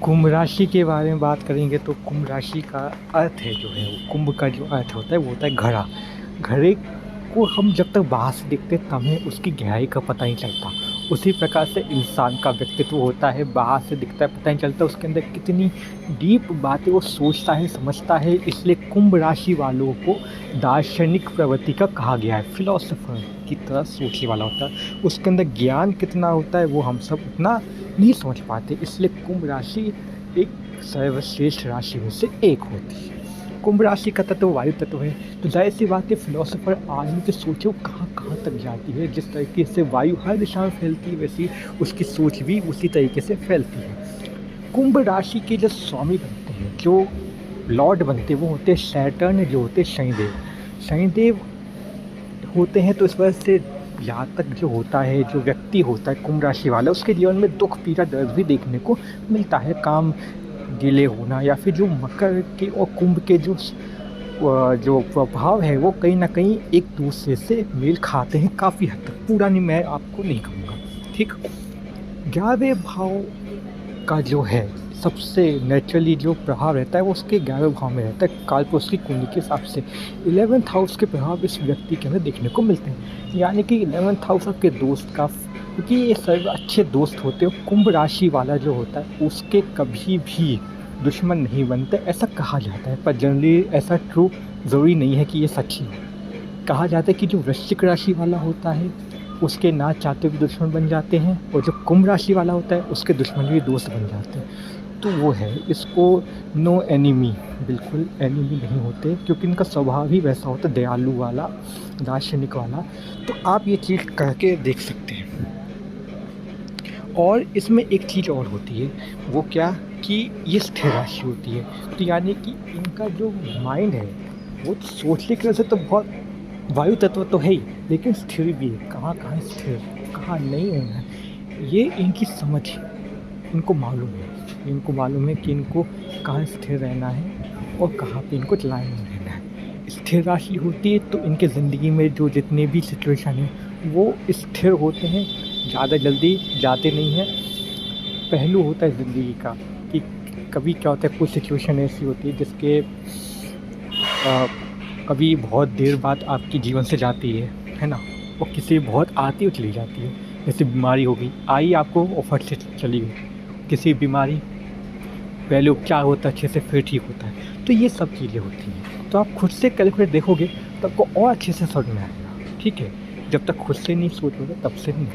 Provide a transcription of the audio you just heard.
कुंभ राशि के बारे में बात करेंगे तो कुंभ राशि का अर्थ है जो है वो कुंभ का जो अर्थ होता है वो होता है घड़ा। घड़े को हम जब तक बाहर से देखते हैं तब हमें उसकी गहराई का पता नहीं चलता। उसी प्रकार से इंसान का व्यक्तित्व होता है, बाहर से दिखता है पता नहीं चलता उसके अंदर कितनी डीप बातें वो सोचता है समझता है। इसलिए कुंभ राशि वालों को दार्शनिक प्रवृत्ति का कहा गया है, फिलोसोफर की तरह सोचने वाला होता है। उसके अंदर ज्ञान कितना होता है वो हम सब उतना नहीं समझ पाते। इसलिए कुंभ राशि एक सर्वश्रेष्ठ राशि में से एक होती है। कुंभ राशि का तत्व वायु तत्व है, तो जाहिर सी बात है फिलोसोफर आदमी की सोच वो कहाँ कहाँ तक जाती है। जिस तरीके से वायु हर दिशा में फैलती है वैसी उसकी सोच भी उसी तरीके से फैलती है। कुंभ राशि के जो स्वामी बनते हैं, जो लॉर्ड बनते हैं वो होते हैं सैटर्न, जो होते हैं शनिदेव। शनिदेव होते हैं तो इस वजह से यहाँ तक जो होता है, जो व्यक्ति होता है कुंभ राशि वाला, उसके जीवन में दुख पीड़ा दर्द भी देखने को मिलता है। काम डिले होना या फिर जो मकर के और कुंभ के जो प्रभाव है वो कहीं ना कहीं एक दूसरे से मेल खाते हैं काफ़ी हद तक। पूरा नहीं, मैं आपको नहीं कहूँगा, ठीक। 11वें भाव का जो है सबसे नेचुरली जो प्रभाव रहता है वो उसके 11वें भाव में रहता है कालपुरुष की कुंडली के हिसाब से। 11th हाउस के प्रभाव इस व्यक्ति के अंदर देखने को मिलते हैं, यानी कि 11th हाउस आपके दोस्त का, क्योंकि ये सब अच्छे दोस्त होते हैं। कुंभ राशि वाला जो होता है उसके कभी भी दुश्मन नहीं बनते ऐसा कहा जाता है, पर जनरली ऐसा ट्रू ज़रूरी नहीं है कि ये सच ही हो। कहा जाता है कि जो वृश्चिक राशि वाला होता है उसके ना चाहते भी दुश्मन बन जाते हैं, और जो कुंभ राशि वाला होता है उसके दुश्मन भी दोस्त बन जाते हैं। तो वो है, इसको नो एनिमी, बिल्कुल एनिमी नहीं होते, क्योंकि इनका स्वभाव ही वैसा होता है दयालु वाला, दार्शनिक वाला। तो आप ये चीज़ करके देख सकते हैं। और इसमें एक चीज़ और होती है, वो क्या कि ये स्थिर राशि होती है। तो यानी कि इनका जो माइंड है वो सोचने की वजह से तो बहुत वायु तत्व तो है ही, लेकिन स्थिर भी है। कहाँ कहाँ स्थिर, कहाँ नहीं होना है, ये इनकी समझ है। इनको मालूम है कि इनको कहाँ स्थिर रहना है और कहाँ पे इनको लाइन में रहना है। स्थिर राशि होती है तो इनके ज़िंदगी में जो जितने भी सिचुएशन हैं वो स्थिर होते हैं, ज़्यादा जल्दी जाते नहीं हैं। पहलू होता है ज़िंदगी का कि कभी क्या होता है, कुछ सिचुएशन ऐसी होती है जिसके कभी बहुत देर बाद आपकी जीवन से जाती है ना, और किसी बहुत आती हुई चली जाती है। जैसे बीमारी हो गई, आई आपको और फट से चली गई। किसी बीमारी पहले उपचार होता है अच्छे से फिर ठीक होता है। तो ये सब चीज़ें होती हैं, तो आप खुद से कैलकुलेट देखोगे तो आपको और अच्छे से समझ में आएगा, ठीक है। जब तक खुद से नहीं सोचोगे तब से नहीं।